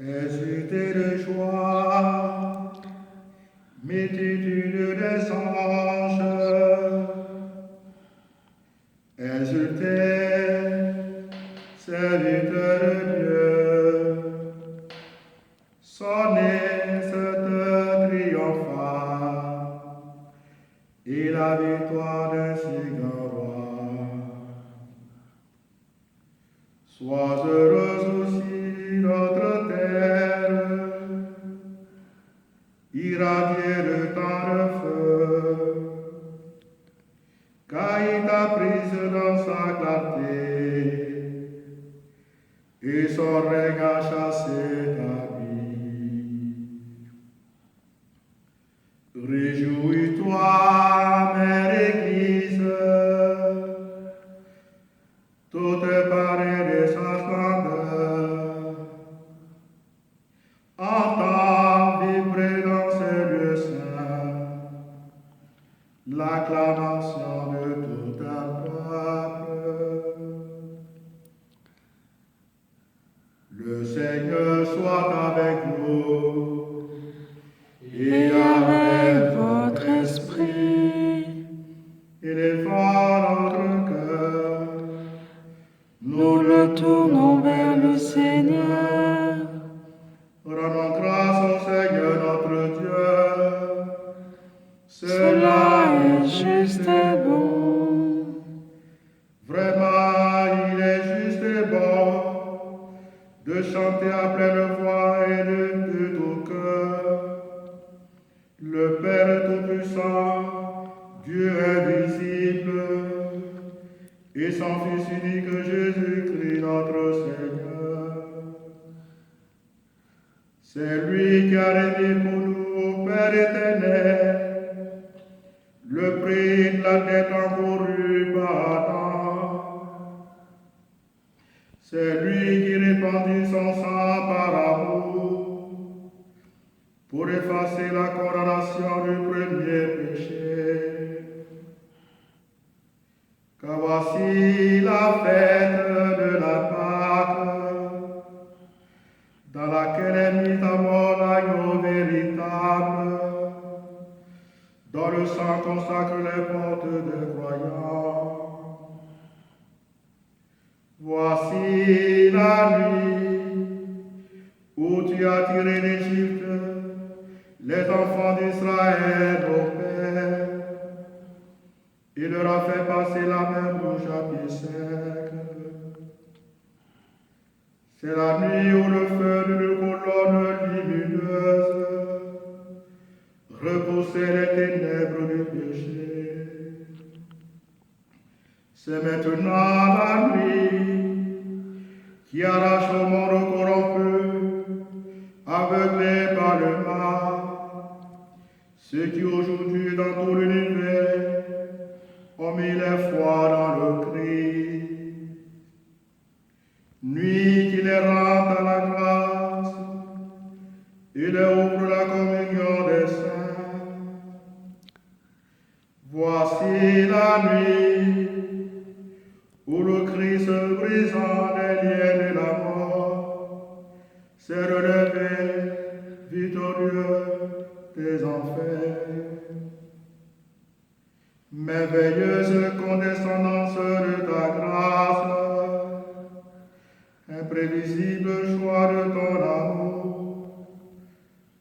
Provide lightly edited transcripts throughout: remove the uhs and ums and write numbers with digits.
Exultez de joie, multitude des anges, exultez, serviteurs de Dieu, sonnez cette triomphale, et la victoire d'un si grand roi. Sois heureuse aussi notre terre, irradiée de tant de feu, car il t'a prise dans sa clarté, et son règne a chassé ta vie. Réjouis-toi, mère Église, toute parée de sa splendeur. Entends vibrer dans ces lieux saints l'acclamation de tout un peuple. Le Seigneur soit avec vous et avec votre esprit. Élevons notre cœur, Nous le tournons vers le Seigneur. rendons grâce au Seigneur notre Dieu. Cela est juste et bon. Vraiment, il est juste et bon de chanter à pleine voix et de tout cœur. Le Père Tout-Puissant, Dieu invisible, et son Fils unique Jésus-Christ notre Seigneur. C'est lui qui a réuni pour nous, Père éternel, le prix de la dette encourue par Adam. C'est lui qui répandit son sang par amour pour effacer la condamnation du premier péché. Car voici la fête de la Pâque, dans laquelle est mis à mort l'agneau véritable, dont le sang consacre les portes des croyants. Voici la nuit où tu as tiré d'Égypte les enfants d'Israël au Père, et leur a fait passer la main bouche à pied sec. C'est la nuit où le feu d'une colonne lumineuse repoussait les ténèbres du péché. C'est maintenant la nuit qui arrache au monde corrompu, aveuglé par le mal, ceux qui aujourd'hui dans tout l'univers ont mis les foi dans le Christ. Nuit qui les rend à la grâce et leur ouvre la communion des saints. Voici la nuit où le Christ brisant les liens de la mort s'est relevé victorieux des enfers. Merveilleuse condescendance de ta grâce, imprévisible choix de ton amour,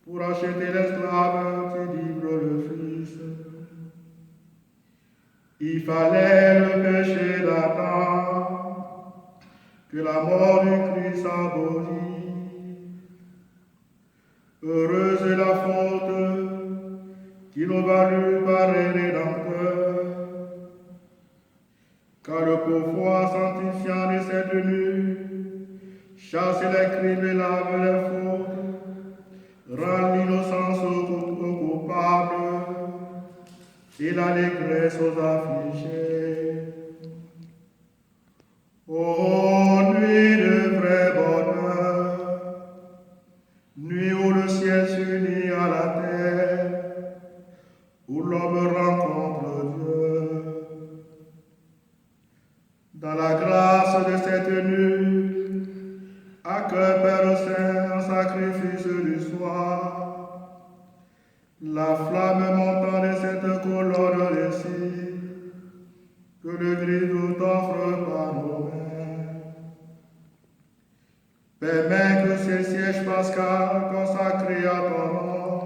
pour acheter l'esclave, tu livres le Fils. Il fallait le péché d'Adam, que la mort du Christ abolit. Heureuse est la faute qui nous valut par les rédempteurs, car le pouvoir sanctifiant de cette nuit chasse les crimes et lave les fautes, rend l'innocence aux coupables et l'allégresse aux affligés. Ô nuit de vrai bonheur, nuit où le ciel s'unit à la terre, où l'homme rencontre Dieu. Dans la grâce de cette nuit, Père Saint, en sacrifice du soir, la flamme montant de cette colonne de cire que le Christ t'offre par nos mains. Permets que ce siège pascal consacré à ton nom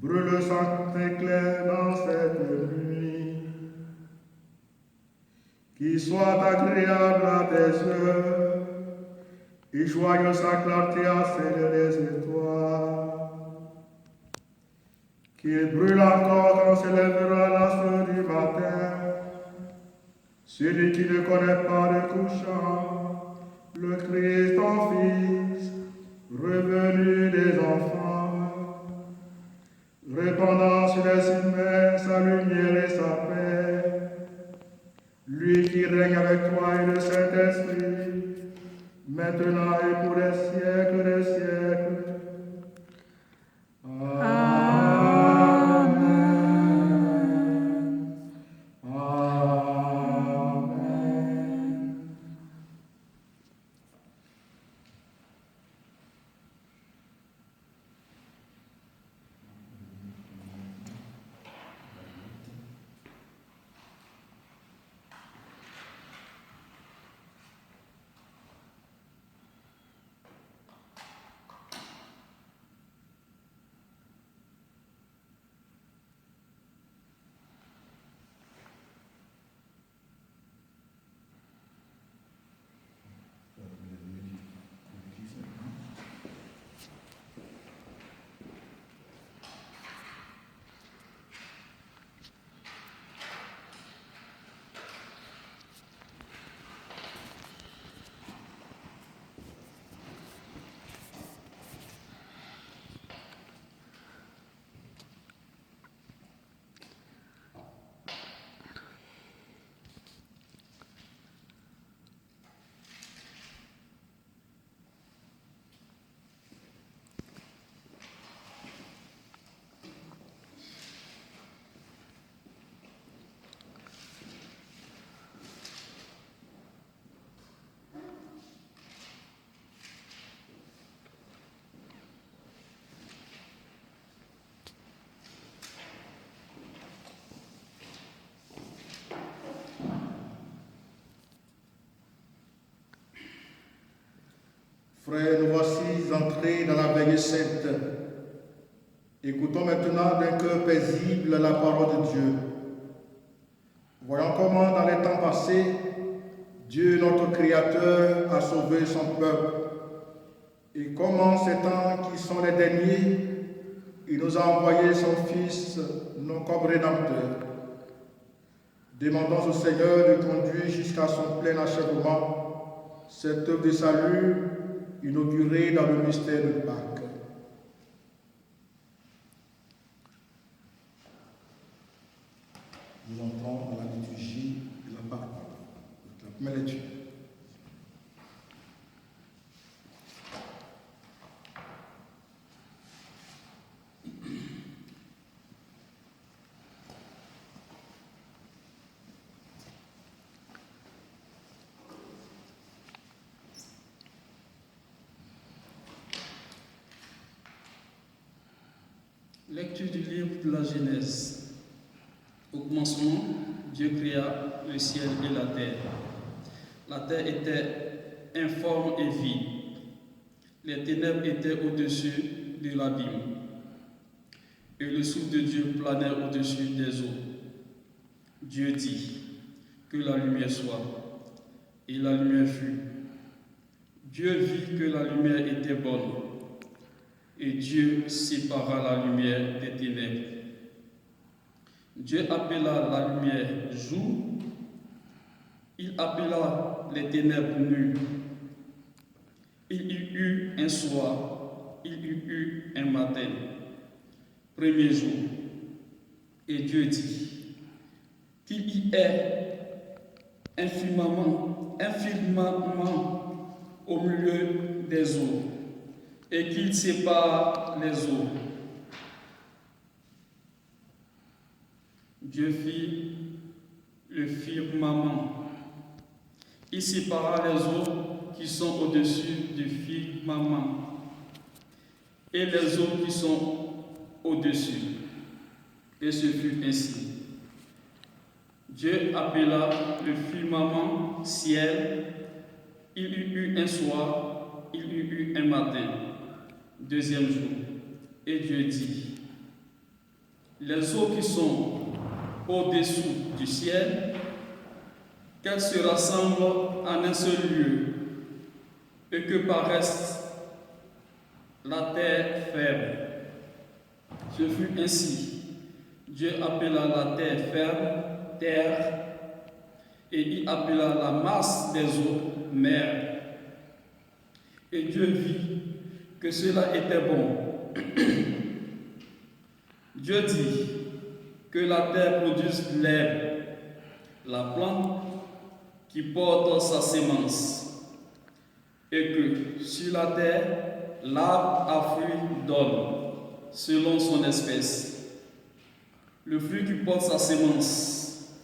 brûle sans éclair dans cette nuit, qui soit agréable à tes yeux et joyeux sa clarté à celle des étoiles, qu'il brûle encore quand s'élèvera l'astre du matin, celui qui ne connaît pas le couchant, le Christ ton Fils, revenu des enfants, répandant sur les humains sa lumière et sa paix, lui qui règne avec toi et le Saint-Esprit, maintenant et pour les siècles des siècles. Amen. Amen. Frères, nous voici entrés dans la veille sainte. Écoutons maintenant d'un cœur paisible la parole de Dieu. Voyons comment dans les temps passés, Dieu, notre Créateur, a sauvé son peuple. Et comment ces temps qui sont les derniers, il nous a envoyé son Fils, non comme rédempteur. Demandons au Seigneur de conduire jusqu'à son plein achèvement cette œuvre de salut inaugurée dans le mystère de Pâques. Nous entrons dans la liturgie de la Pâque, la première lecture. Lecture du livre de la Genèse. Au commencement, Dieu créa le ciel et la terre. La terre était informe et vide. Les ténèbres étaient au-dessus de l'abîme. Et le souffle de Dieu planait au-dessus des eaux. Dieu dit que la lumière soit. Et la lumière fut. Dieu vit que la lumière était bonne. Et Dieu sépara la lumière des ténèbres. Dieu appela la lumière jour, il appela les ténèbres nuit. Il y eut un soir, il y eut un matin, premier jour. Et Dieu dit qu'il y ait un firmament au milieu des eaux, et qu'il sépare les eaux. Dieu fit le firmament. Il sépara les eaux qui sont au-dessus du firmament et les eaux qui sont au-dessus. Et ce fut ainsi. Dieu appela le firmament ciel. Il y eut un soir, il y eut un matin, deuxième jour. Et Dieu dit, les eaux qui sont au-dessous du ciel, qu'elles se rassemblent en un seul lieu, et que paraisse la terre ferme. Ce fut ainsi. Dieu appela la terre ferme, terre, et il appela la masse des eaux, mer. Et Dieu vit que cela était bon. Dieu dit que la terre produise l'herbe, la plante qui porte sa sémence, et que sur la terre, l'arbre à fruits donne, selon son espèce, le fruit qui porte sa sémence.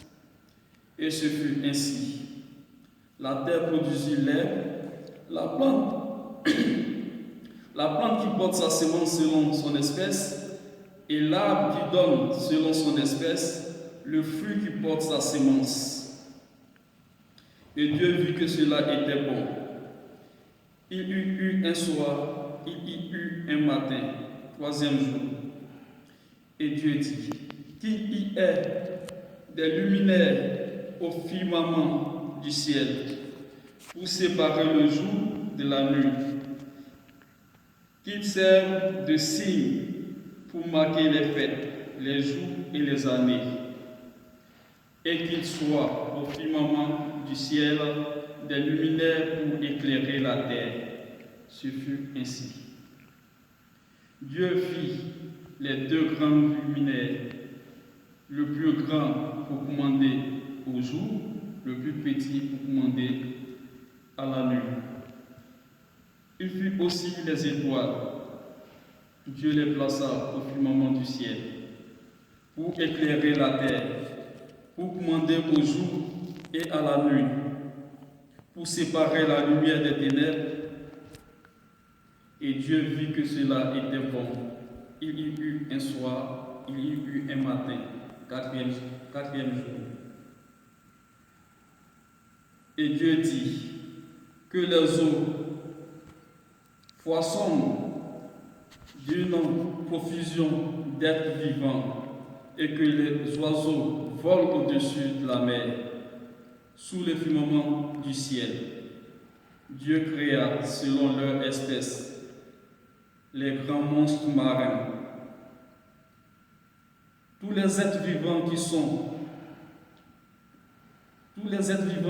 Et ce fut ainsi. La terre produisit l'herbe, la plante qui porte sa sémence selon son espèce, et l'arbre qui donne selon son espèce le fruit qui porte sa sémence. Et Dieu vit que cela était bon. Il y eut un soir, il y eut un matin, troisième jour. Et Dieu dit, qu'il y ait des luminaires au firmament du ciel pour séparer le jour de la nuit, qu'ils servent de signe pour marquer les fêtes, les jours et les années, et qu'il soit au firmament du ciel des luminaires pour éclairer la terre. Ce fut ainsi. Dieu fit les deux grands luminaires, le plus grand pour commander au jour, le plus petit pour commander à la nuit. Il fit aussi les étoiles. Dieu les plaça au firmament du ciel pour éclairer la terre, pour commander au jour et à la nuit, pour séparer la lumière des ténèbres. Et Dieu vit que cela était bon. Il y eut un soir, il y eut un matin, quatrième jour. Et Dieu dit que les eaux foisonnent d'une profusion d'êtres vivants et que les oiseaux volent au-dessus de la mer, sous le firmament du ciel. Dieu créa selon leur espèce les grands monstres marins, tous les êtres vivants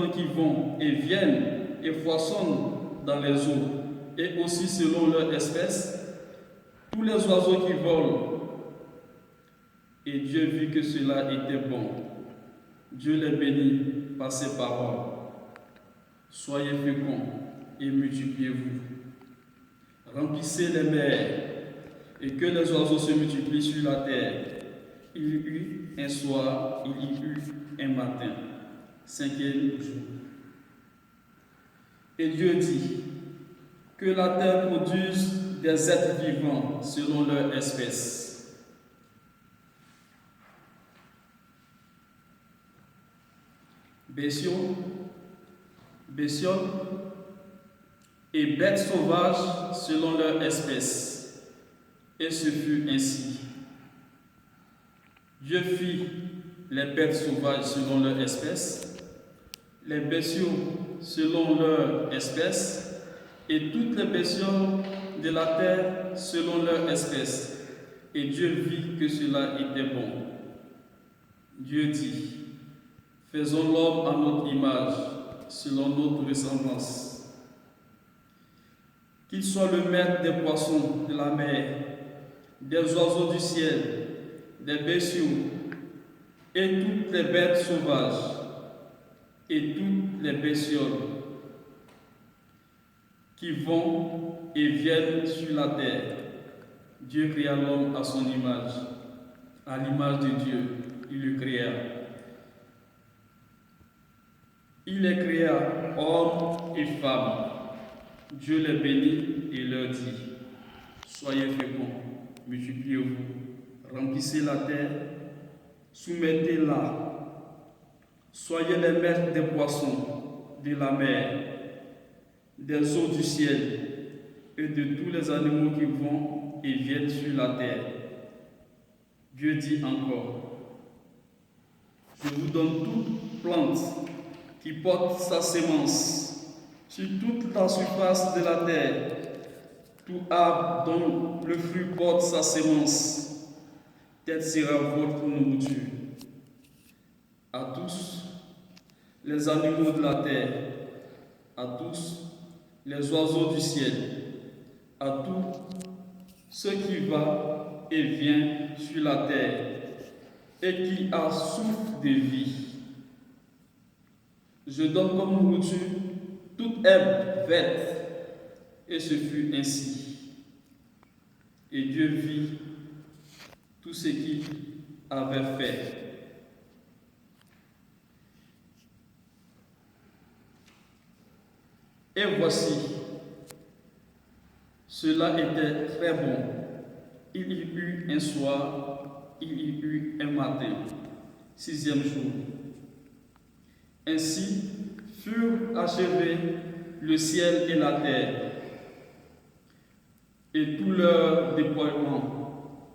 qui vont et viennent et foisonnent dans les eaux, et aussi selon leur espèce, tous les oiseaux qui volent. Et Dieu vit que cela était bon. Dieu les bénit par ses paroles. Soyez féconds et multipliez-vous. Remplissez les mers et que les oiseaux se multiplient sur la terre. Il y eut un soir, il y eut un matin, cinquième jour. Et Dieu dit que la terre produise des êtres vivants selon leur espèce. Bestioles et bêtes sauvages selon leur espèce. Et ce fut ainsi. Dieu fit les bêtes sauvages selon leur espèce, les bestiaux selon leur espèce, et toutes les bestioles de la terre selon leur espèce. Et Dieu vit que cela était bon. Dieu dit, faisons l'homme à notre image, selon notre ressemblance. Qu'il soit le maître des poissons de la mer, des oiseaux du ciel, des bestiaux, et toutes les bêtes sauvages, et toutes les bestioles qui vont et viennent sur la terre. Dieu créa l'homme à son image. À l'image de Dieu, il le créa. Il les créa, hommes et femmes. Dieu les bénit et leur dit, soyez féconds, multipliez-vous, remplissez la terre, soumettez-la, soyez les maîtres des poissons, de la mer, des eaux du ciel et de tous les animaux qui vont et viennent sur la terre. Dieu dit encore, je vous donne toute plante qui porte sa sémence sur toute la surface de la terre, tout arbre dont le fruit porte sa sémence, telle sera votre nourriture. À tous les animaux de la terre, à tous les oiseaux du ciel, à tout ce qui va et vient sur la terre et qui a souffle de vie. Je donne comme nourriture toute herbe verte, et ce fut ainsi. Et Dieu vit tout ce qu'il avait fait. Et voici, cela était très bon. Il y eut un soir, il y eut un matin, 6e jour. Ainsi furent achevés le ciel et la terre, et tout leur déploiement.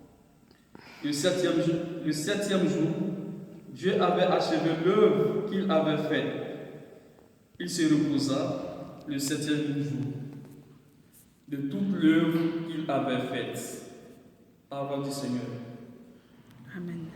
Le septième jour, Dieu avait achevé l'œuvre qu'il avait faite. Il se reposa le 7e jour de toute l'œuvre qu'il avait faite. Parole du Seigneur. Amen.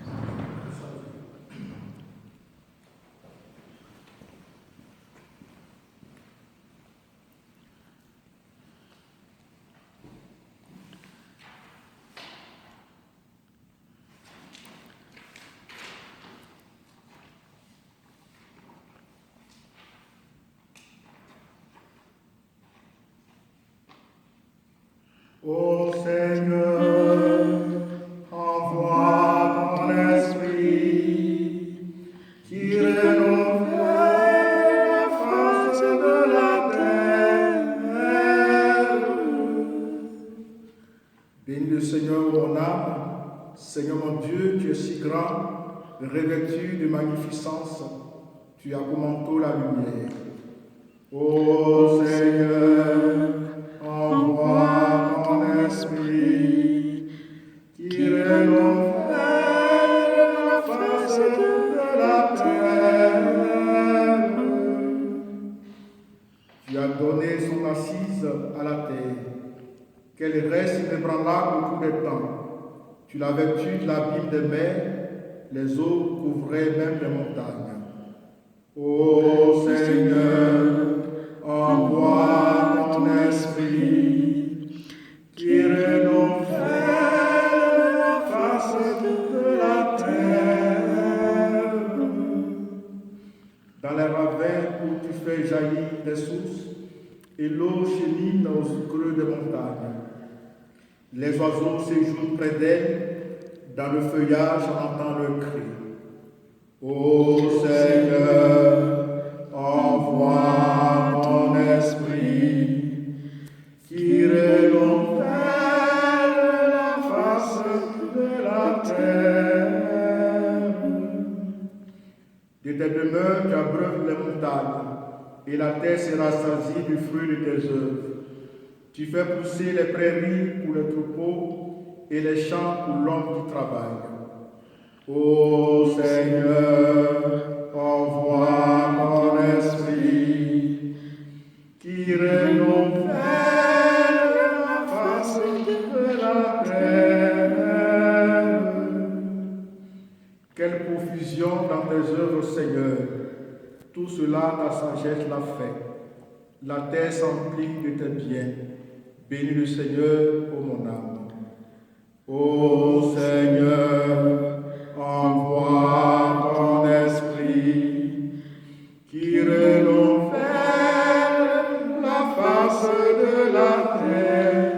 Ô Seigneur, envoie ton esprit qui renouvelle la face de la terre. Bénis le Seigneur, mon âme, Seigneur mon Dieu, tu es si grand, revêtu de magnificence, tu as pour manteau la lumière. Ô Seigneur, envoie ton esprit qui renouvelle la face de la terre. Tu as donné son assise à la terre, qu'elle reste inébranlable au cours des temps. Tu l'as vêtue de l'abîme des mers, les eaux couvraient même les montagnes. Ô Seigneur, envoie ton esprit qui renouvelle la face de la terre. Dans les ravins où tu fais jaillir des sources et l'eau chemine au creux des montagnes. Les oiseaux séjournent près d'elle, dans le feuillage on entend leur cri. Ô Seigneur, envoie ton esprit qui renouvelle la face de la terre. De tes demeures, tu abreuves les montagnes, et la terre sera rassasie du fruit de tes œuvres. Tu fais pousser les prairies pour les troupeaux et les champs pour l'homme qui travaille. Ô Seigneur, envoie ton esprit qui renouvelle la face de la terre. Quelle profusion dans tes œuvres, Seigneur! Tout cela, ta sagesse l'a fait. La terre s'emplit de tes biens. Bénis le Seigneur, ô mon âme. Ô Seigneur, envoie ton esprit qui renouvelle la face de la terre.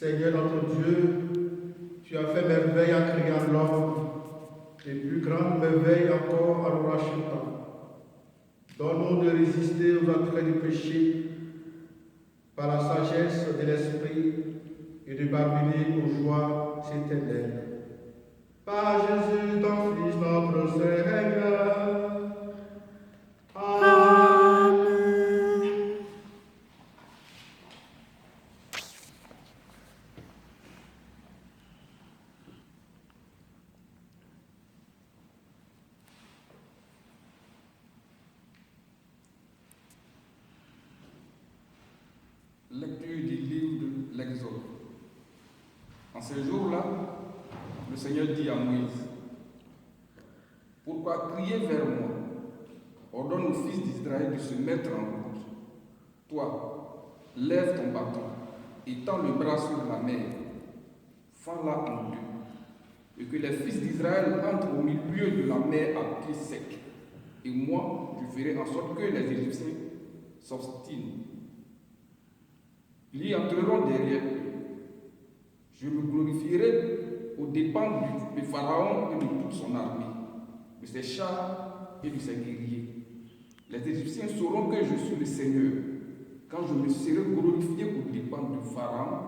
Seigneur notre Dieu, tu as fait merveille en créant l'homme, et plus grande merveille encore en le rachetant. Donne-nous de résister aux attraits du péché par la sagesse de l'Esprit et de parvenir aux joies éternelles. Par Jésus, ton Fils, notre Seigneur. Amen. Lecture du livre de l'Exode. En ce jour-là, le Seigneur dit à Moïse: pourquoi crier vers moi? Ordonne aux fils d'Israël de se mettre en route. Toi, lève ton bâton et tends le bras sur la mer. Fends-la en deux, et que les fils d'Israël entrent au milieu de la mer à pied sec. Et moi, je ferai en sorte que les Égyptiens s'obstinent. Ils y entreront derrière eux. Je me glorifierai aux dépens de Pharaon et de toute son armée, de ses chars et de ses guerriers. Les Égyptiens sauront que je suis le Seigneur quand je me serai glorifié aux dépens de Pharaon,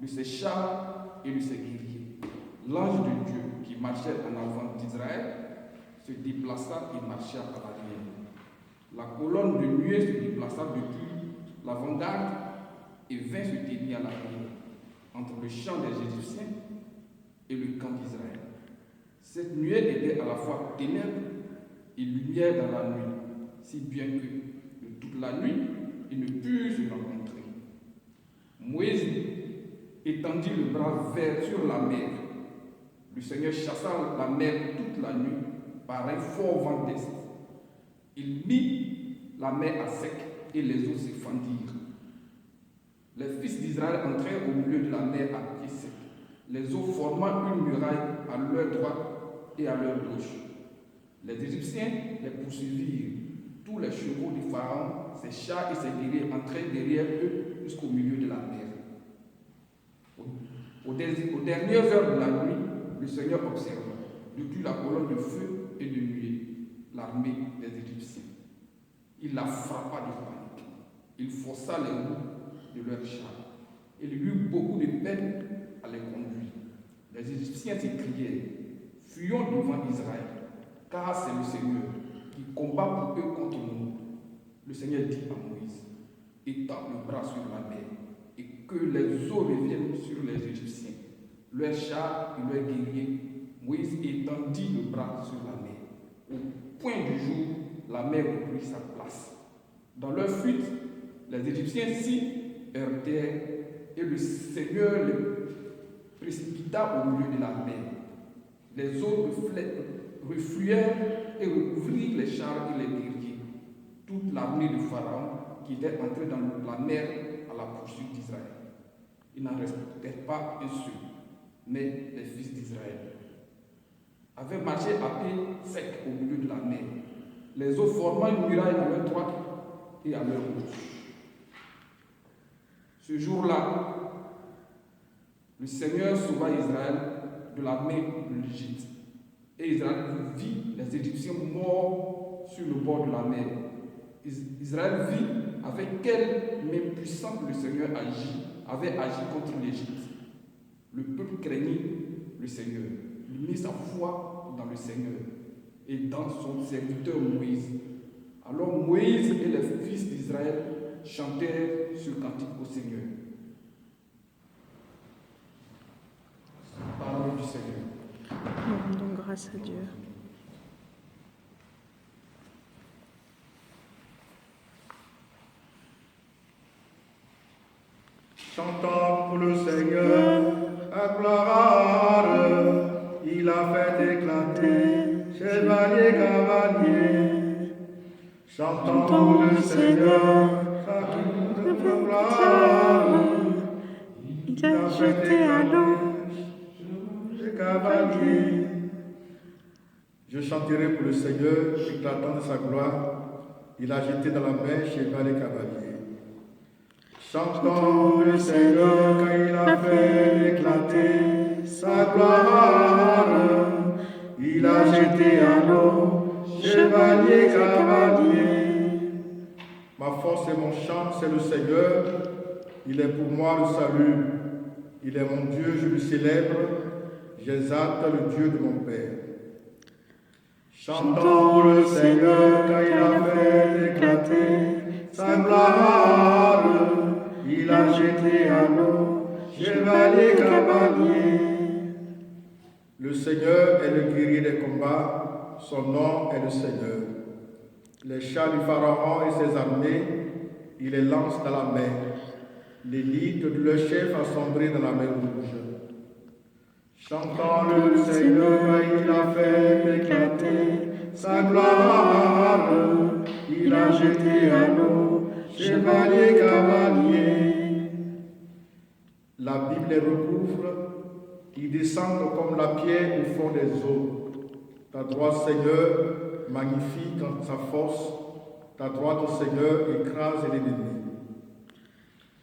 de ses chars et de ses guerriers. L'ange de Dieu qui marchait en avant d'Israël se déplaça et marcha à l'arrière. La colonne de nuée se déplaça depuis l'avant-garde et vint se tenir à l'arrière, entre le champ des Égyptiens et le camp d'Israël. Cette nuée était à la fois ténèbres et lumière dans la nuit, si bien que de toute la nuit, ils ne purent se rencontrer. Moïse étendit le bras vers sur la mer. Le Seigneur chassa la mer toute la nuit par un fort vent d'est. Il mit la mer à sec et les eaux se fendirent. Les fils d'Israël entrèrent au milieu de la mer à pied sec, les eaux formant une muraille à leur droite et à leur gauche. Les Égyptiens les poursuivirent. Tous les chevaux du Pharaon, ses chars et ses guerriers entrèrent derrière eux jusqu'au milieu de la mer. Aux dernières heures de la nuit, le Seigneur observa, depuis la colonne de feu et de nuée, l'armée des Égyptiens. Il la frappa de panique. Il força les roues de leurs chars. Il eut beaucoup de peine à les conduire. Les Égyptiens s'écrièrent: fuyons devant Israël, car c'est le Seigneur qui combat pour eux contre nous. Le Seigneur dit à Moïse: étends le bras sur la mer, et que les eaux reviennent sur les Égyptiens, leurs chars et leurs guerriers. Moïse étendit le bras sur la mer. Au point du jour, la mer reprit sa place. Dans leur fuite, les Égyptiens s'y heurtèrent et le Seigneur les précipita au milieu de la mer. Les eaux refluèrent et recouvrirent les chars et les guerriers. Toute l'armée de Pharaon qui était entrée dans la mer à la poursuite d'Israël. Ils n'en restèrent pas un seul, mais les fils d'Israël avaient marché à pied sec au milieu de la mer, les eaux formant une muraille à leur droite et à leur gauche. Ce jour-là, le Seigneur sauva Israël de la main de l'Égypte. Et Israël vit les Égyptiens morts sur le bord de la mer. Israël vit avec quelle main puissante le Seigneur avait agi contre l'Égypte. Le peuple craignit le Seigneur. Il mit sa foi dans le Seigneur et dans son serviteur Moïse. Alors Moïse et les fils d'Israël chantèrent ce cantique au Seigneur. Parole du Seigneur. Nous rendons grâce à Dieu. Chantons pour le Seigneur, acclamons, il a fait éclater chevalier cavalier. Chantons pour le Seigneur, Il a jeté à l'eau. Cavalier. Je chanterai pour le Seigneur, éclatant de sa gloire. Il a jeté dans la mer cheval et cavalier. Chantons le Seigneur car il a fait éclater sa gloire. Il a jeté à l'eau chevalier cavalier. Ma force et mon chant, c'est le Seigneur. Il est pour moi le salut. Il est mon Dieu, je le célèbre. J'exalte le Dieu de mon Père. Chantons le Seigneur car il a fait éclater sa gloire. Il a jeté à l'eau chevalier cavalier. Le Seigneur est le guerrier des combats, son nom est le Seigneur. Les chars du Pharaon et ses armées, il les lance dans la mer. L'élite de leur chef a sombré dans la mer rouge. Chantons le Seigneur, il a fait éclater sa gloire. Il a jeté à l'eau chevalier cavalier. La Bible les recouvre, ils descendent comme la pierre au fond des eaux. Ta droite, Seigneur, magnifique en sa force, ta droite, Seigneur, écrase l'ennemi.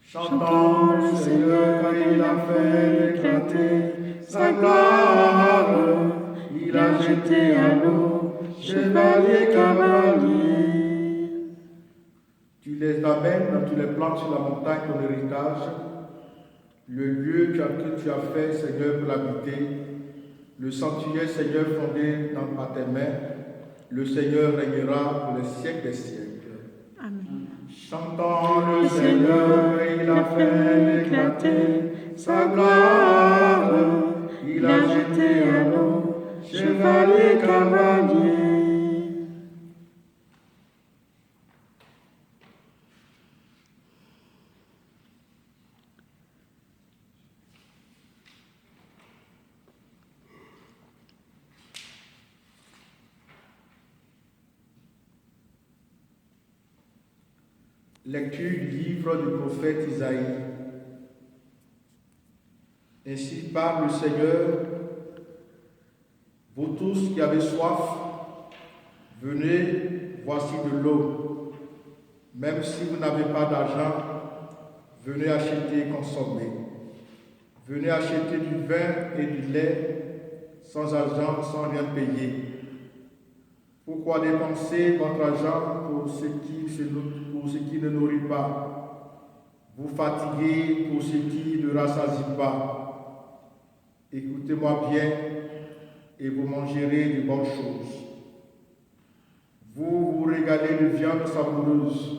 Chantons le Seigneur car il a fait éclater sa gloire. Il a jeté à l'eau chevalier cavalier. Tu les amènes dans tous les plans sur la montagne, ton héritage. Le lieu que tu as fait, Seigneur, pour l'habiter. Le sanctuaire, Seigneur, fondé par tes mains. Le Seigneur régnera pour les siècles des siècles. Amen. Chantons le Seigneur, il a fait éclater sa gloire. Il a jeté à l'eau chevalier cavalier. Lecture du livre du prophète Isaïe. Ainsi parle le Seigneur, vous tous qui avez soif, venez, voici de l'eau. Même si vous n'avez pas d'argent, venez acheter et consommer. Venez acheter du vin et du lait, sans argent, sans rien payer. Pourquoi dépenser votre argent pour ce qui ne nourrit pas, vous fatiguez pour ce qui ne rassasie pas? Écoutez-moi bien et vous mangerez de bonnes choses. Vous vous régalez de viande savoureuse.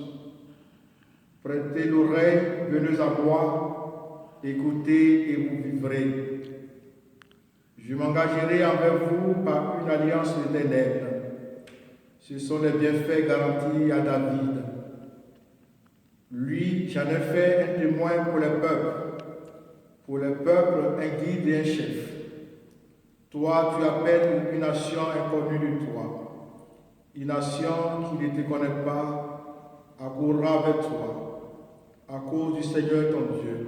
Prêtez l'oreille, venez à moi, écoutez et vous vivrez. Je m'engagerai envers vous par une alliance éternelle. Ce sont les bienfaits garantis à David. Lui, j'en ai fait un témoin pour les peuples, un guide et un chef. Toi, tu appelles une nation inconnue de toi. Une nation qui ne te connaît pas accourra avec toi, à cause du Seigneur ton Dieu.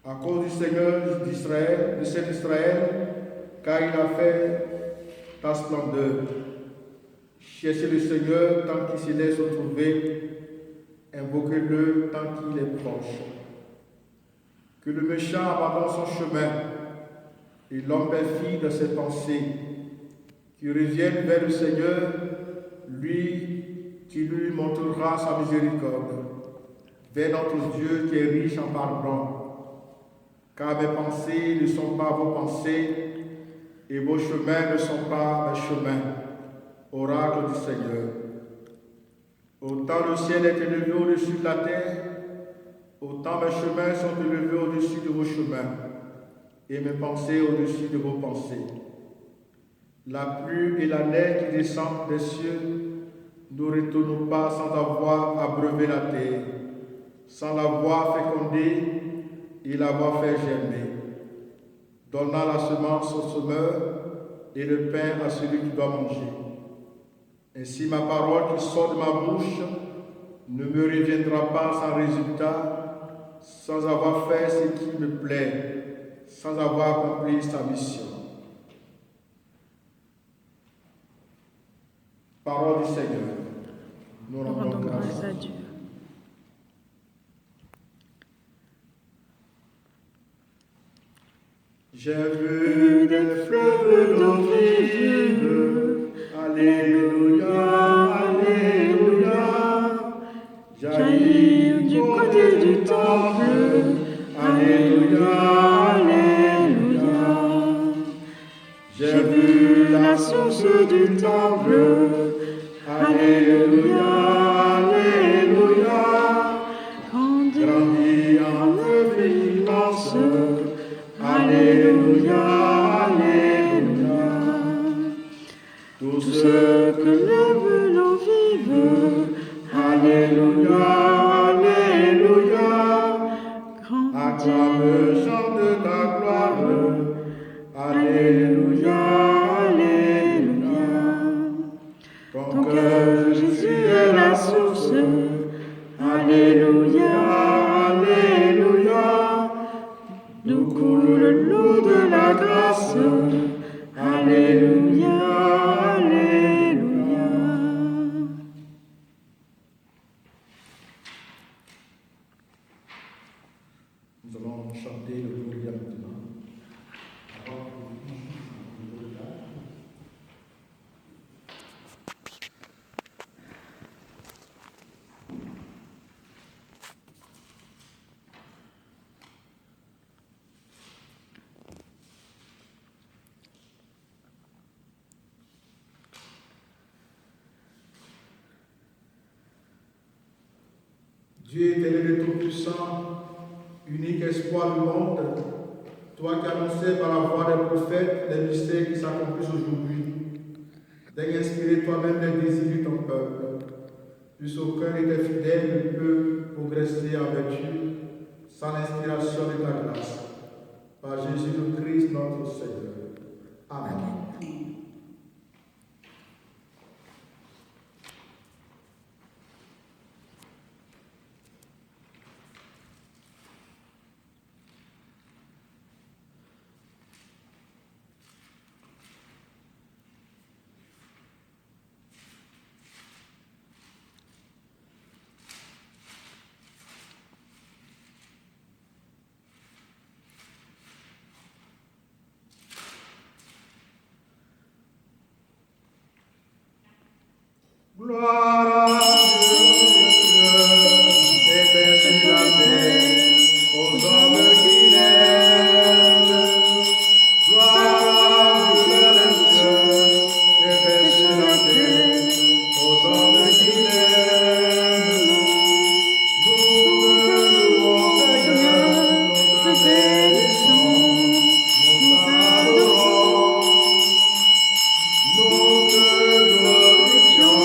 À cause du Seigneur d'Israël, de cet Israël, car il a fait ta splendeur. Cherchez le Seigneur tant qu'il se laisse retrouver, invoquez-le tant qu'il est proche. Que le méchant abandonne son chemin et l'homme perfide de ses pensées, qu'il revienne vers le Seigneur, lui qui lui montrera sa miséricorde, vers notre Dieu qui est riche en pardon. Car mes pensées ne sont pas vos pensées et vos chemins ne sont pas mes chemins. Oracle du Seigneur. Autant le ciel est élevé au-dessus de la terre, autant mes chemins sont élevés au-dessus de vos chemins, et mes pensées au-dessus de vos pensées. La pluie et la neige qui descendent des cieux ne retournent pas sans avoir abreuvé la terre, sans l'avoir fécondée et l'avoir fait germer, donnant la semence au semeur et le pain à celui qui doit manger. Ainsi ma parole qui sort de ma bouche ne me reviendra pas sans résultat, sans avoir fait ce qui me plaît, sans avoir accompli sa mission. Parole du Seigneur. Nous rendons grâce à Dieu. J'ai vu des fleuves d'eau vive. Alléluia, Alléluia. Jaillir du côté du temple. Alléluia, Alléluia. J'ai vu la source du temple. Alléluia, Alléluia. Grandit en œuvre immense. Alléluia, Alléluia. Tout ce que lève l'eau vive. Alléluia, Alléluia. Acclame, chante ta gloire. Alléluia, Alléluia. Ton cœur, Jésus, est la source. Alléluia, Alléluia. D'où coule l'eau de la grâce. Alléluia, Alléluia. Nous allons chanter le Gloria maintenant. Dieu éternel et tout-puissant, unique espoir du monde, toi qui annonçais par la voix des prophètes les mystères qui s'accomplissent aujourd'hui, daigne inspirer toi-même les désirs de ton peuple, puisque aucun de tes fidèles ne peut progresser en vertu sans l'inspiration de ta grâce. Par Jésus le Christ, notre Seigneur. Amen. Gloire à Dieu, et paix sur la terre, aux hommes qui l'aiment. Gloire à Dieu dans les cieux, et paix sur la terre, aux hommes qui l'aiment. Nous te louons, Seigneur, nous te bénissons, nous t'adorons, nous te glorifions.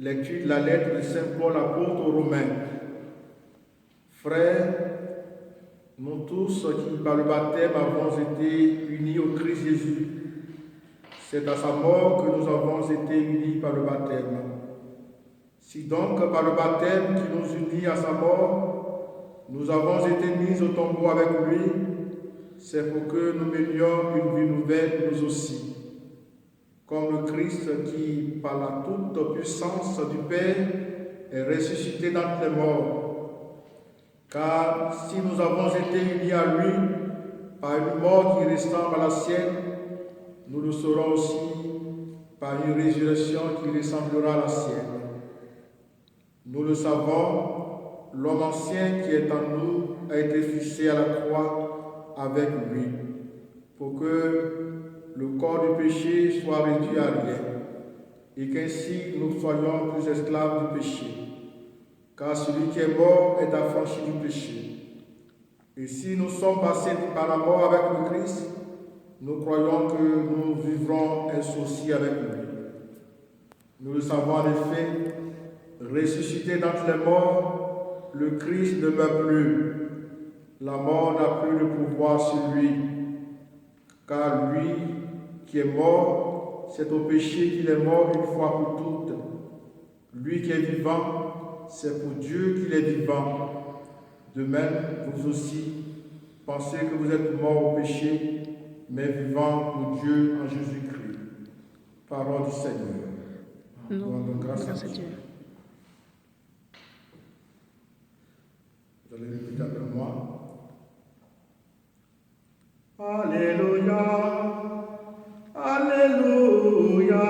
Lecture de la lettre de Saint Paul apôtre aux Romains. Frères, nous tous qui par le baptême avons été unis au Christ Jésus, c'est à sa mort que nous avons été unis par le baptême. Si donc par le baptême qui nous unit à sa mort, nous avons été mis au tombeau avec lui, c'est pour que nous menions une vie nouvelle nous aussi. Comme le Christ qui, par la toute puissance du Père, est ressuscité d'entre les morts. Car si nous avons été unis à lui par une mort qui ressemble à la sienne, nous le serons aussi par une résurrection qui ressemblera à la sienne. Nous le savons, l'homme ancien qui est en nous a été fixé à la croix avec lui, pour que le corps du péché soit réduit à rien, et qu'ainsi nous soyons plus esclaves du péché. Car celui qui est mort est affranchi du péché. Et si nous sommes passés par la mort avec le Christ, nous croyons que nous vivrons ainsi aussi avec lui. Nous le savons en effet, ressuscité d'entre les morts, le Christ ne meurt plus. La mort n'a plus de pouvoir sur lui, car lui qui est mort, c'est au péché qu'il est mort une fois pour toutes. Lui qui est vivant, c'est pour Dieu qu'il est vivant. De même, vous aussi, pensez que vous êtes morts au péché, mais vivants pour Dieu en Jésus-Christ. Parole du Seigneur. Nous rendons grâce à Dieu. Vous allez répéter avec moi. Alléluia, Alléluia,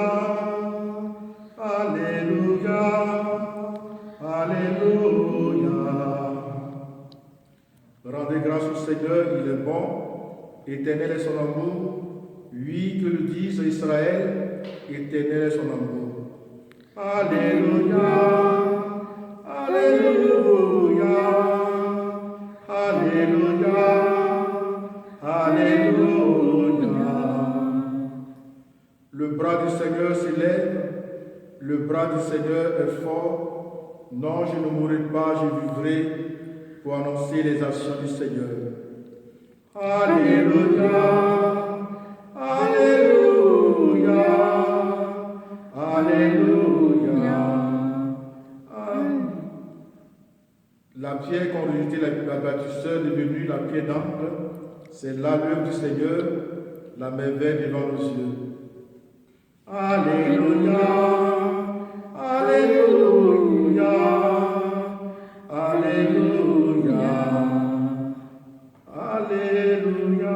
Alléluia, Alléluia. Rendez grâce au Seigneur, il est bon, éternel est son amour. Oui, que le dise Israël, éternel est son amour. Alléluia, Alléluia, Alléluia, Alléluia. Le bras du Seigneur s'élève, le bras du Seigneur est fort. Non, je ne mourrai pas, je vivrai pour annoncer les actions du Seigneur. Alléluia, Alléluia, Alléluia. La pierre qu'ont rejetée la bâtisseur est devenue la pierre d'angle. C'est là l'œuvre du Seigneur, la merveille devant nos yeux. Alléluia, Alléluia, Alléluia, Alléluia.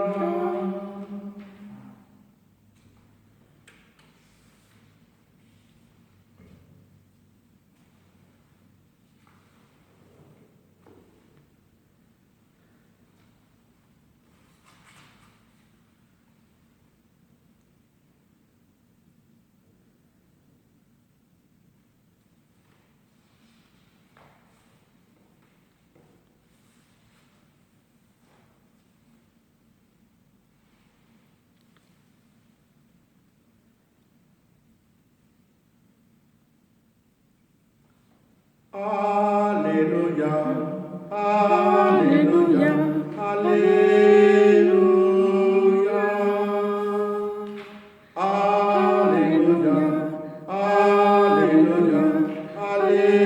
Alléluia, Alléluia, Alléluia, Alléluia, Alléluia, Alléluia.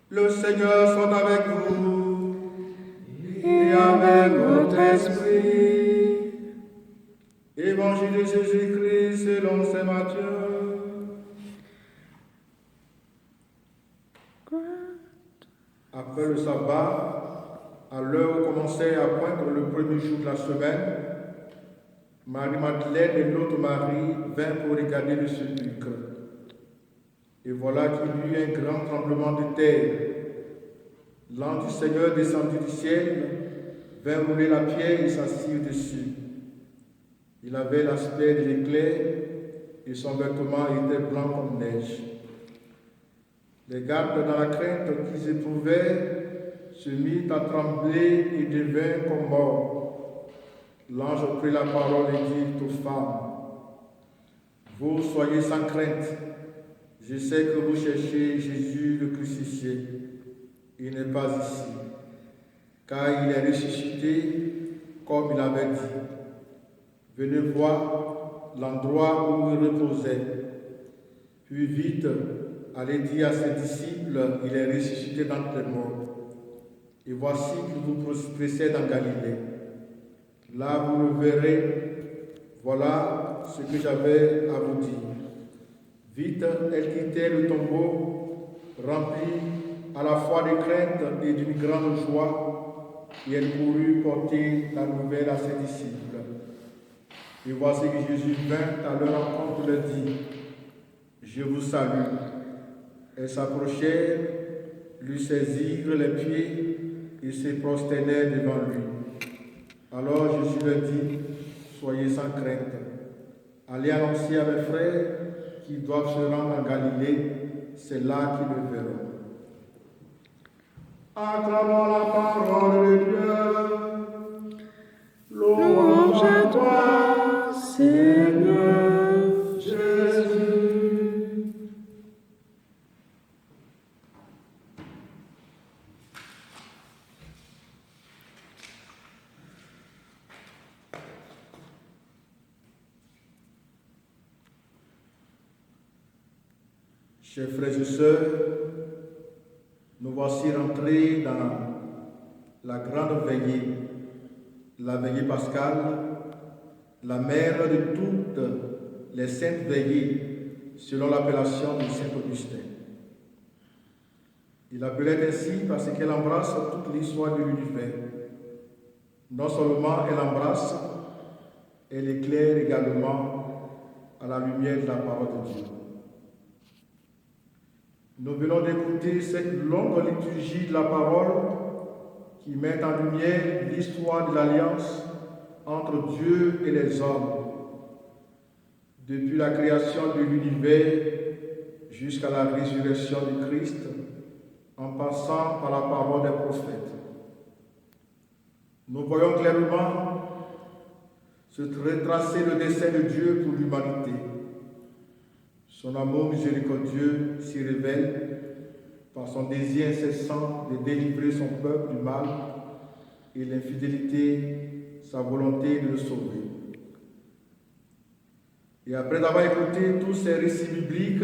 Le Seigneur soit avec vous et avec votre esprit. Évangile de Jésus-Christ selon saint Matthieu. Après le sabbat, à l'heure où commençait à poindre le premier jour de la semaine, Marie-Madeleine et l'autre Marie vinrent pour regarder le sépulcre. Et voilà qu'il y eut un grand tremblement de terre. L'ange du Seigneur descendit du ciel, vint rouler la pierre et s'assit dessus. Il avait l'aspect de l'éclair et son vêtement était blanc comme neige. Les gardes, dans la crainte qu'ils éprouvaient, se mirent à trembler et devinrent comme morts. l'ange prit la parole et dit aux femmes, vous soyez sans crainte, je sais que vous cherchez Jésus le crucifié. Il n'est pas ici, car il est ressuscité comme il avait dit. Venez voir l'endroit où il reposait. Puis vite, allez dire à ses disciples, il est ressuscité d'entre les morts. Et voici qu'il vous précède en Galilée. Là, vous le verrez. Voilà ce que j'avais à vous dire. Vite, elle quittait le tombeau, remplie à la fois de crainte et d'une grande joie, et elle courut porter la nouvelle à ses disciples. Et voici que Jésus vint à leur rencontre et leur dit, je vous salue. Elles s'approchèrent, lui saisirent les pieds et se prosternèrent devant lui. Alors Jésus leur dit, soyez sans crainte. Allez annoncer à mes frères qu'ils doivent se rendre en Galilée, c'est là qu'ils me verront. Acclamons la parole de Dieu. Louange à toi, Seigneur Jésus. Chers frères et sœurs, nous voici rentrés dans la grande veillée, la veillée pascale, la mère de toutes les saintes veillées, selon l'appellation de Saint Augustin. Il l'appelait ainsi parce qu'elle embrasse toute l'histoire de l'univers. Non seulement elle embrasse, elle éclaire également à la lumière de la parole de Dieu. Nous venons d'écouter cette longue liturgie de la parole qui met en lumière l'histoire de l'alliance entre Dieu et les hommes, depuis la création de l'univers jusqu'à la résurrection du Christ, en passant par la parole des prophètes. Nous voyons clairement se retracer le dessein de Dieu pour l'humanité. Son amour miséricordieux s'y révèle par son désir incessant de délivrer son peuple du mal et l'infidélité, sa volonté de le sauver. Et après avoir écouté tous ces récits bibliques,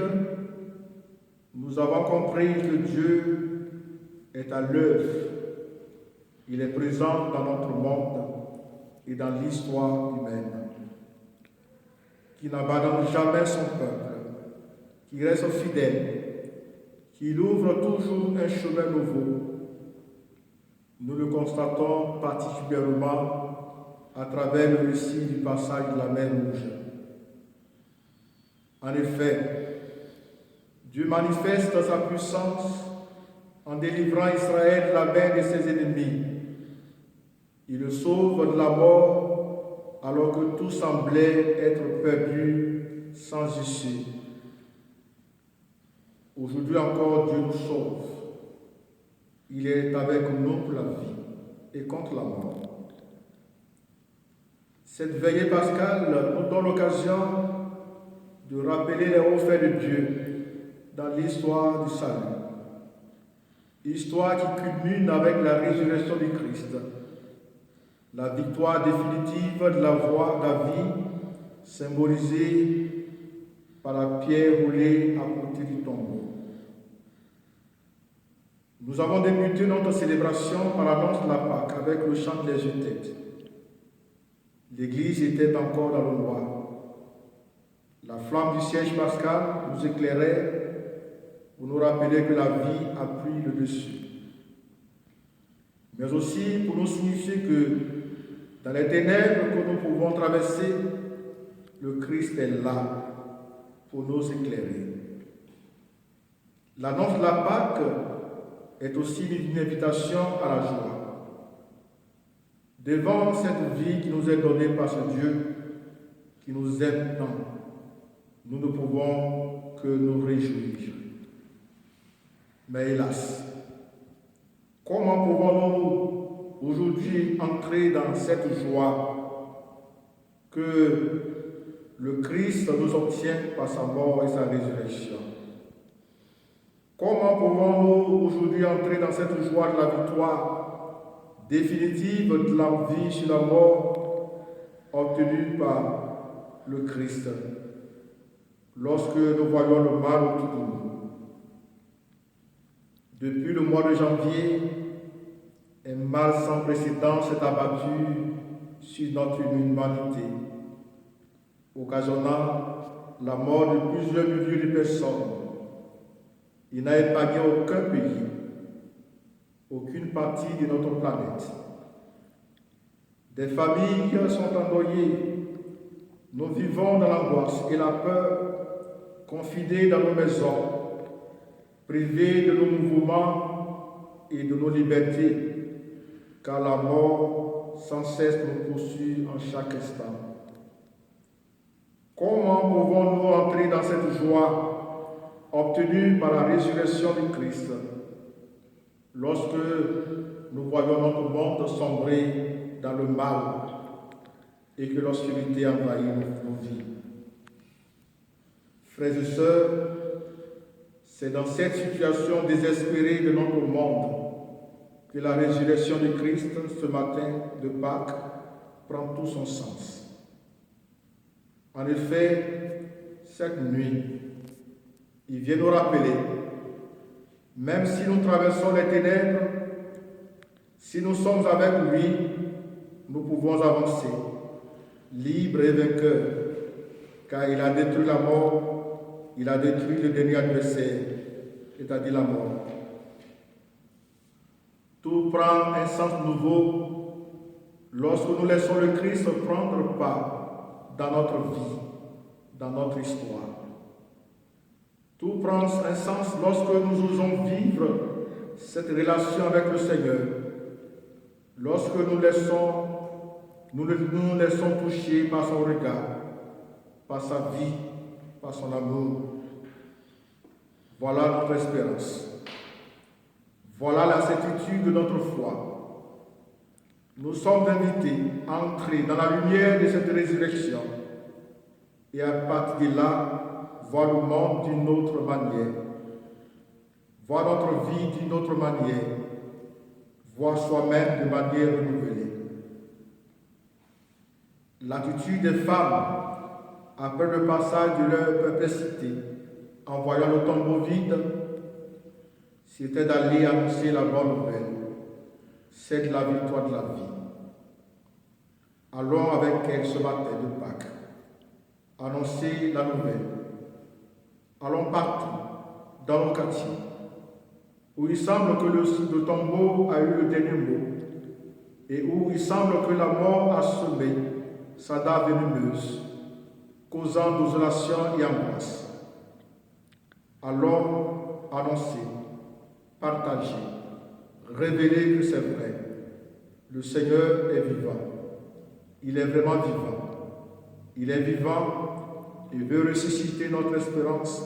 nous avons compris que Dieu est à l'œuvre. Il est présent dans notre monde et dans l'histoire humaine, qui n'abandonne jamais son peuple, qui reste fidèle, qui ouvre toujours un chemin nouveau. Nous le constatons particulièrement à travers le récit du passage de la mer Rouge. En effet, Dieu manifeste sa puissance en délivrant Israël de la main de ses ennemis. Il le sauve de la mort alors que tout semblait être perdu sans issue. Aujourd'hui encore, Dieu nous sauve. Il est avec nous pour la vie et contre la mort. Cette veillée pascale nous donne l'occasion de rappeler les hauts faits de Dieu dans l'histoire du salut. Histoire qui culmine avec la résurrection du Christ, la victoire définitive de la voie de la vie, symbolisée par la pierre roulée à côté du tombeau. Nous avons débuté notre célébration par l'annonce de la Pâque avec le chant de l'exultète. L'Église était encore dans le noir. La flamme du siège pascal nous éclairait pour nous rappeler que la vie a pris le dessus. Mais aussi pour nous signifier que dans les ténèbres que nous pouvons traverser, le Christ est là pour nous éclairer. L'annonce de la Pâque est aussi une invitation à la joie. Devant cette vie qui nous est donnée par ce Dieu qui nous aime tant, nous ne pouvons que nous réjouir. Mais hélas, comment pouvons-nous aujourd'hui entrer dans cette joie que le Christ nous obtient par sa mort et sa résurrection. Comment pouvons-nous aujourd'hui entrer dans cette joie de la victoire définitive de la vie sur la mort obtenue par le Christ lorsque nous voyons le mal autour de nous? Depuis le mois de janvier, un mal sans précédent s'est abattu sur notre humanité, occasionnant la mort de plusieurs milliers de personnes. Il n'a épargné aucun pays, aucune partie de notre planète. Des familles sont endeuillées. Nous vivons dans l'angoisse et la peur, confinés dans nos maisons, privés de nos mouvements et de nos libertés, car la mort sans cesse nous poursuit en chaque instant. Comment pouvons-nous entrer dans cette joie obtenue par la résurrection du Christ lorsque nous voyons notre monde sombrer dans le mal et que l'obscurité envahit nos vies? Frères et sœurs, c'est dans cette situation désespérée de notre monde que la résurrection du Christ ce matin de Pâques prend tout son sens. En effet, cette nuit, il vient nous rappeler, même si nous traversons les ténèbres, si nous sommes avec lui, nous pouvons avancer, libres et vainqueurs, car il a détruit la mort, il a détruit le dernier adversaire, c'est-à-dire la mort. Tout prend un sens nouveau lorsque nous laissons le Christ prendre part dans notre vie, dans notre histoire. Tout prend un sens lorsque nous osons vivre cette relation avec le Seigneur, lorsque nous nous laissons toucher par son regard, par sa vie, par son amour. Voilà notre espérance. Voilà la certitude de notre foi. Nous sommes invités à entrer dans la lumière de cette résurrection et à partir de là, voir le monde d'une autre manière, voir notre vie d'une autre manière, voir soi-même de manière renouvelée. L'attitude des femmes, après le passage de leur perplexité, en voyant le tombeau vide, c'était d'aller annoncer la bonne nouvelle, c'est de la victoire de la vie. Allons avec elles ce matin de Pâques, annoncer la nouvelle. Allons partout, dans nos quartiers, où il semble que le tombeau a eu le dernier mot, et où il semble que la mort a semé sa dent venimeuse, causant désolation et angoisse. Allons annoncer, partager, révéler que c'est vrai. Le Seigneur est vivant. Il est vraiment vivant. Il est vivant et veut ressusciter notre espérance,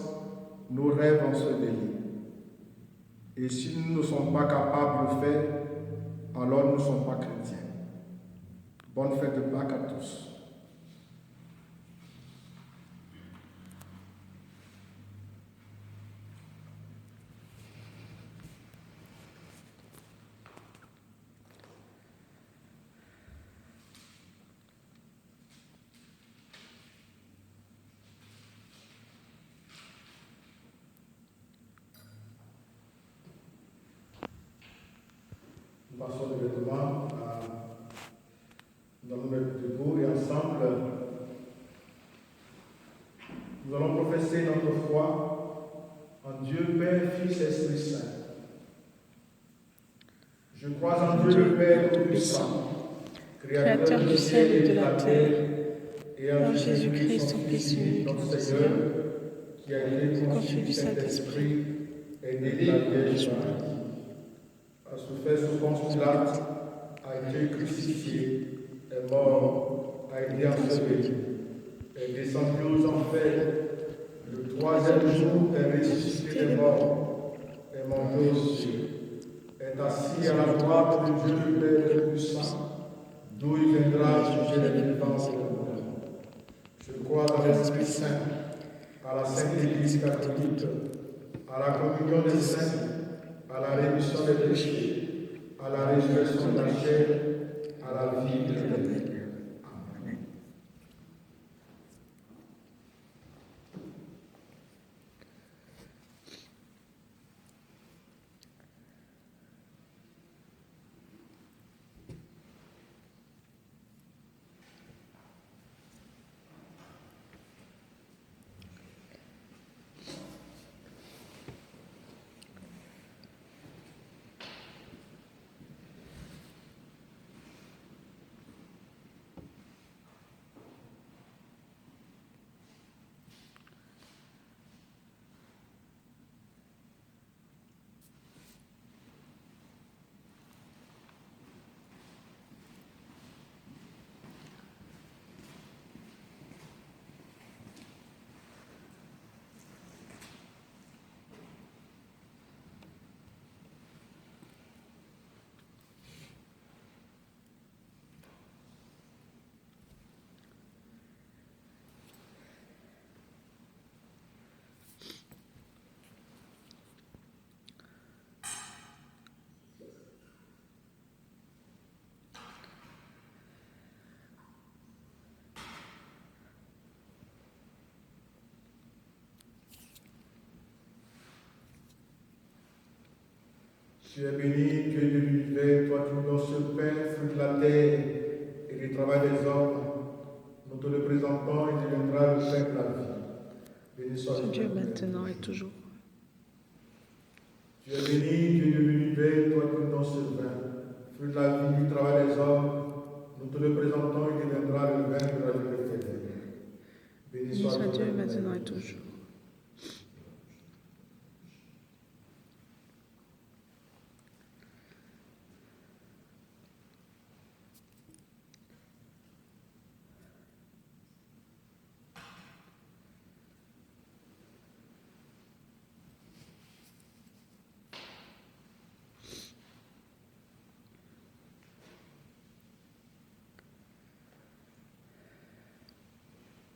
nos rêves ensevelis. Et si nous ne sommes pas capables de le faire, alors nous ne sommes pas chrétiens. Bonne fête de Pâques à tous. Nous passons directement nous allons mettre debout et ensemble, nous allons professer notre foi en Dieu Père, Fils et Esprit Saint. Je crois en Dieu le Père Tout-Puissant, Créateur du ciel et de la terre, et en Jésus-Christ, son Fils unique, notre Seigneur, qui a été conçu du Saint-Esprit et né de la Vierge Marie, a souffert sous Ponce Pilate, a été crucifié, est mort, a été enseveli, est descendu aux enfers, le troisième jour est ressuscité des morts, est monté aux cieux, est assis à la droite de Dieu le Père Tout-Puissant, d'où il viendra juger les vivants et les morts. crois dans l'Esprit Saint, à la Sainte Église catholique, à la communion des saints, à la rémission des péchés, à la résurrection de la chair, à la vie éternelle. Amen. Tu es béni, Dieu de l'univers, toi qui nous donnes ce pain, fruit de la terre et du travail des hommes. Nous te le présentons et deviendra le pain de la vie. Béni soit Dieu maintenant et toujours. Tu es béni, Dieu de l'univers, toi qui nous donnes ce vin, fruit de la vie, du travail des hommes. Nous te le présentons et deviendra le vin de la vie éternelle. Béni soit Dieu maintenant et toujours.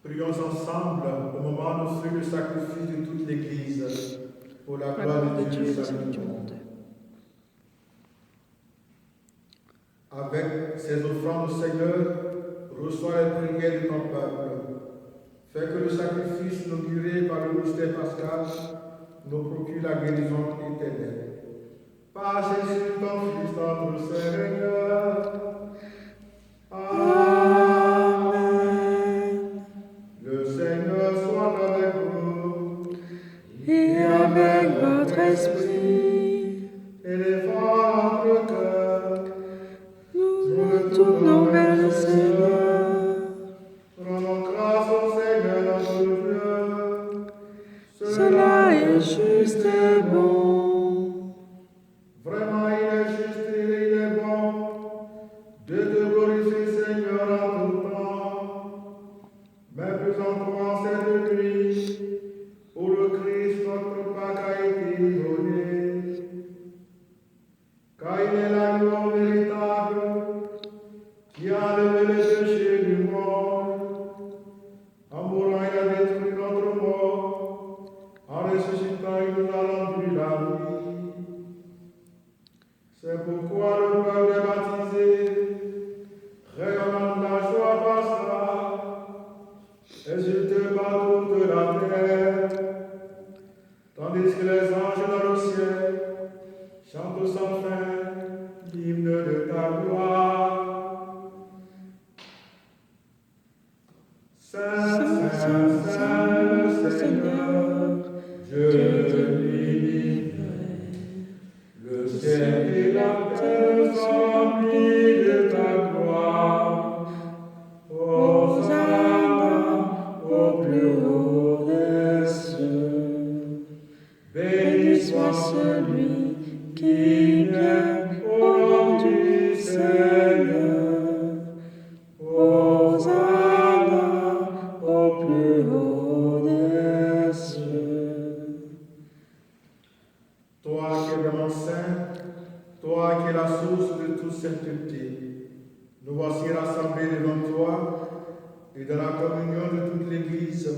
Prions ensemble au moment où offrir le sacrifice de toute l'Église pour la gloire de Dieu et le salut du monde. Avec ces offrandes, Seigneur, reçois les prières de ton peuple. Fais que le sacrifice inauguré par le mystère pascal nous procure la guérison éternelle. Par Jésus, ton Fils, notre Seigneur. Amen. Le Seigneur soit avec vous. Et avec votre esprit. Élevons notre cœur. Nous nous tournons vers le Seigneur. Rendons grâce au Seigneur notre Dieu. Cela est juste et bon. Vraiment, il est juste et il est bon de te glorifier, Seigneur, en tout temps. Mais plus encore en cette nuit où le Christ, notre Pâque, a été donné. Car il est l'agneau véritable qui a enlevé les péchés du monde. En mourant, il a détruit notre mort. En ressuscitant, il nous a rendu la vie. C'est pourquoi le peuple est baptisé, rayonnant de la joie pascale, exulté par toute la terre, tandis que les anges dans le ciel chantent sans fin l'hymne de ta gloire. Saint, Saint, Saint, Seigneur, Dieu de l'univers, le ciel et la terre sont remplis de ta gloire. Hosanna au plus haut des cieux. Béni soit celui qui vient au nom du Seigneur. Hosanna au plus haut des cieux. Toi qui es vraiment saint, toi qui es la source de toute sainteté, nous voici rassemblés devant toi et dans la communion de toute l'Église,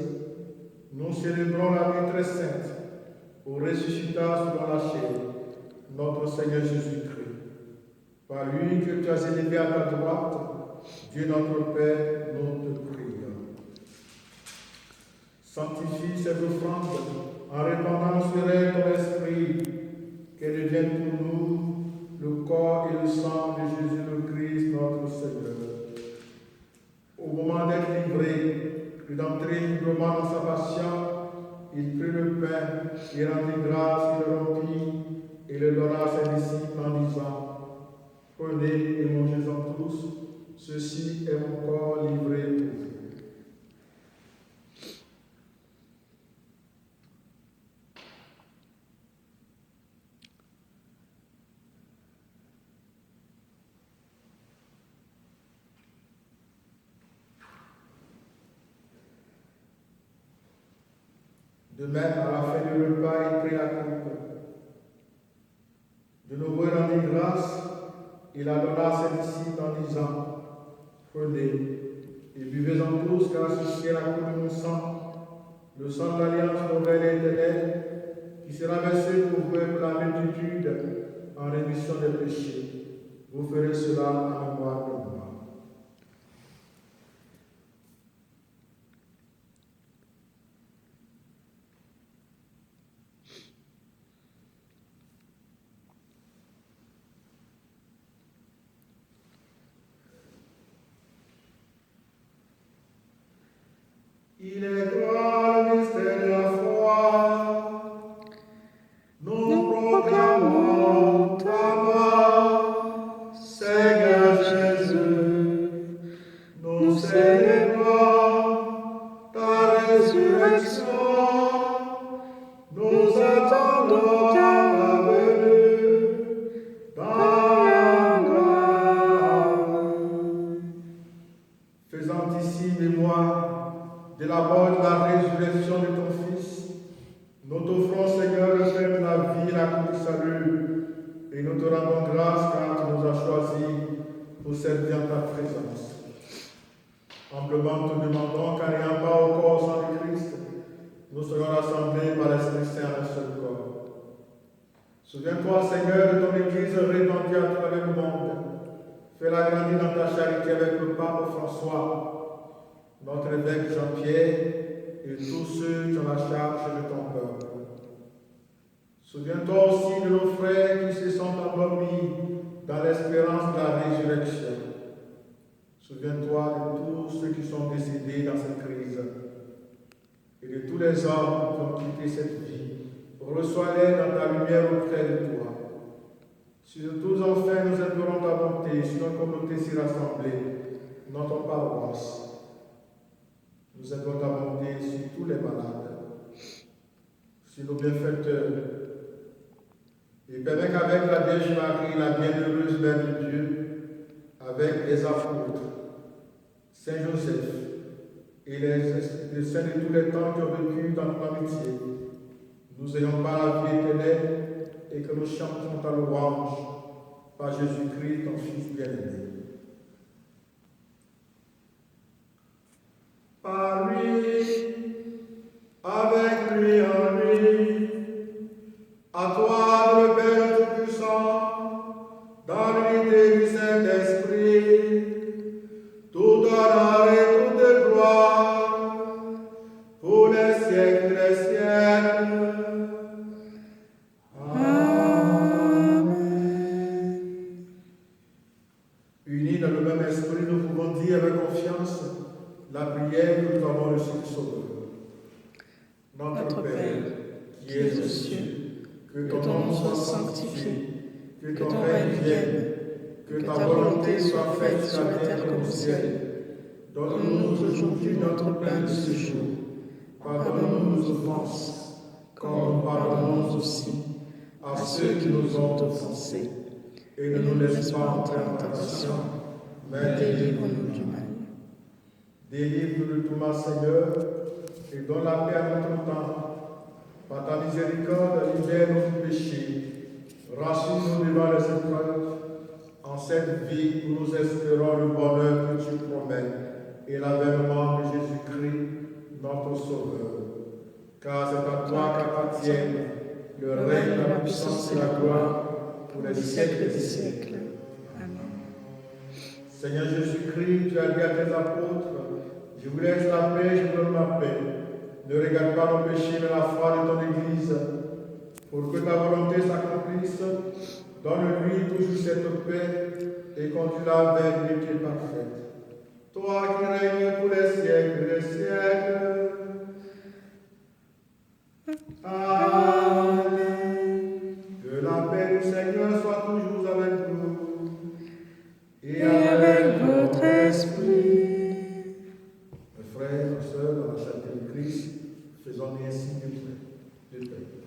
nous célébrons la nuit très sainte au ressuscitat selon la chair, notre Seigneur Jésus-Christ. Par lui que tu as élevé à ta droite, Dieu notre Père, nous te prions. Sanctifie cette offrande en répandant sur elle ton esprit, qu'elle devienne pour nous le corps et le sang de Jésus le Christ, notre Seigneur. Au moment d'être livré, puis d'entrer librement dans sa passion, il prit le pain, il rendit grâce, il le rompit et le donna à ses disciples en disant: Prenez et mangez-en tous, ceci est mon corps livré pour vous. De même, à la fin du repas, il prit la coupe. De nouveau, il rendit grâce, il la donna à ses disciples en disant: Prenez et buvez-en tous, car ceci est la coupe de mon sang, le sang de l'alliance nouvelle et éternelle, qui sera versé pour vous et pour la multitude en rémission des péchés. Vous ferez cela en mémoire de moi. Il est grand le mystère de la foi. Nous proclamons ta mort, Seigneur Jésus. Nous célébrons ta résurrection. Nous attendons ta venue dans la gloire. Faisant ici mémoire de la mort et de la résurrection de ton Fils, nous t'offrons, Seigneur, le pain de la vie et la coupe du salut, et nous te rendons grâce car tu nous as choisis pour servir en ta présence. Humblement te demandons qu'ayant pas au corps au sang de Christ, nous serons rassemblés par l'Esprit Saint à un seul corps. Souviens-toi, Seigneur, de ton Église répandue à travers le monde. Fais-la grandir dans ta charité avec le pape François, notre évêque Jean-Pierre et tous ceux qui ont la charge de ton peuple. Souviens-toi aussi de nos frères qui se sont endormis dans l'espérance de la résurrection. Souviens-toi de tous ceux qui sont décédés dans cette crise et de tous les hommes qui ont quitté cette vie. Reçois-les dans ta lumière auprès de toi. Si de tous enfin nous implorons ta bonté sur notre communauté si rassemblée, notre paroisse, nous implorons ta bonté sur tous les malades, sur nos bienfaiteurs, et permets qu'avec la Vierge Marie, la bienheureuse Mère de Dieu, avec les apôtres, Saint Joseph et les saints de tous les temps qui ont vécu dans ton amitié, nous ayons pas la vie éternelle et que nous chantions ta louange par Jésus-Christ, ton Fils bien-aimé. Par lui, avec lui, en lui, à toi, le Père Tout-Puissant, dans l'unité du Saint-Esprit, tout honneur et toute gloire, pour les siècles des siècles. Amen. Unis dans le même esprit, nous pouvons dire avec confiance la prière que nous avons reçue du Sauveur. Notre Père, qui es aux cieux, que ton nom soit sanctifié, que ton règne vienne, que ta volonté soit faite sur la terre comme au ciel. Donne-nous aujourd'hui notre pain de ce jour. Pardonne-nous nos offenses, comme nous pardonnons aussi à ceux qui nous ont offensés. Et ne nous laisse pas entrer en tentation, mais délivre-nous du mal. Délivre-nous de tout mal, Seigneur, et donne la paix à notre temps. Par ta miséricorde, libère nos péchés. Rassure-nous devant les épreuves, en cette vie où nous espérons le bonheur que tu promets. et l'avènement de Jésus-Christ, notre Sauveur. Car c'est à toi qu'appartiennent le règne, la puissance et la gloire pour les siècles des siècles. Amen. Seigneur Jésus-Christ, tu as dit à tes apôtres, je vous laisse la paix, je vous donne ma paix. Ne regarde pas nos péchés, mais la foi de ton Église. Pour que ta volonté s'accomplisse, donne-lui toujours cette paix et conduis-la vers une vie parfaite. Toi qui règnes pour les siècles des siècles. Amen. Que la paix du Seigneur soit toujours avec vous Et avec votre esprit. Mes frères et sœurs, dans la charité de Christ, faisons un signe de paix.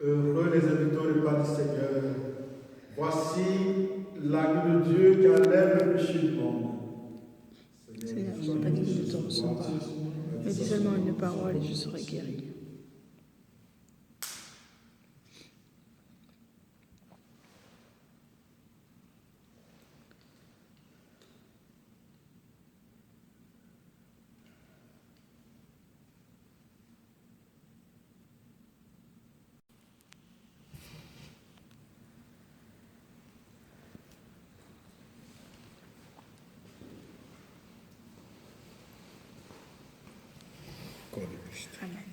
Heureux les habitants du pas du Seigneur. Voici l'agneau de Dieu qui enlève le péché du monde. Seigneur, je ne suis pas digne de te recevoir, mais dis seulement une parole et je serai guéri. Amen.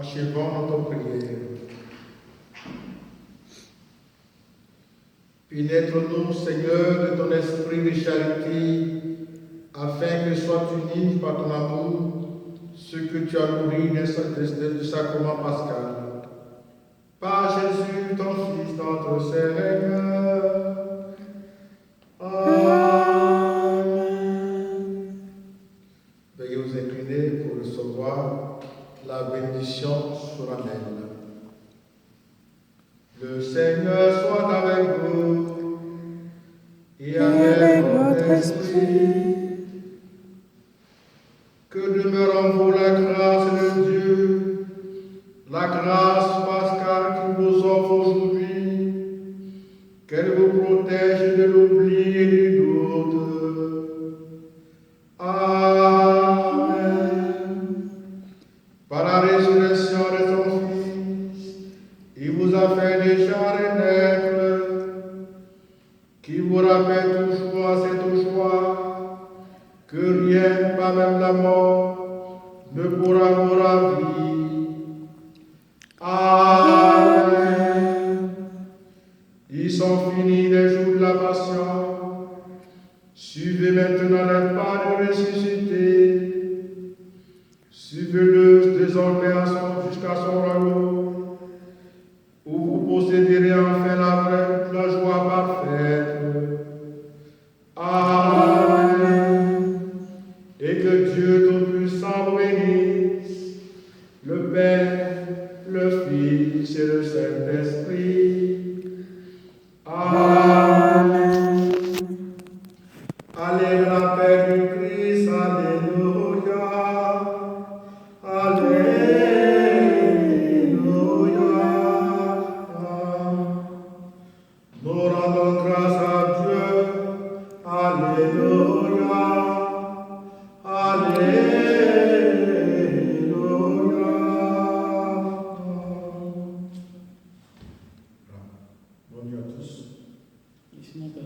Achevons notre prière. Pénètre-nous, Seigneur, de ton esprit de charité, afin que soient unis par ton amour ceux que tu as nourris du sacrement pascal. Par Jésus, ton Fils, notre Seigneur. Amen. Veuillez vous incliner pour recevoir la bénédiction solennelle. Le Seigneur soit avec vous et avec votre esprit. Que demeure en vous la grâce de Dieu, la grâce pascale qui vous offre aujourd'hui, qu'elle vous protège de l'oubli et du doute. Amen. Par la résurrection de son Fils, il vous a fait déjà renaître, qui vous rappelle toujours à cette joie, que rien, pas même la mort, ne pourra vous ravir. Amen. Ils sont finis les jours de la passion. Suivez maintenant les pas de ressuscité. Suivez-le désormais jusqu'à son royaume, où vous posséderez enfin la joie parfaite. Amen. Et que Dieu Tout-Puissant vous bénisse, le Père, le Fils et le Saint-Esprit. Amen. Allez dans la paix du Christ, alléluia. Alléluia. Nous rendons grâce à Dieu. Alléluia. Alléluia. Bonne nuit à tous. Ici, mon Père.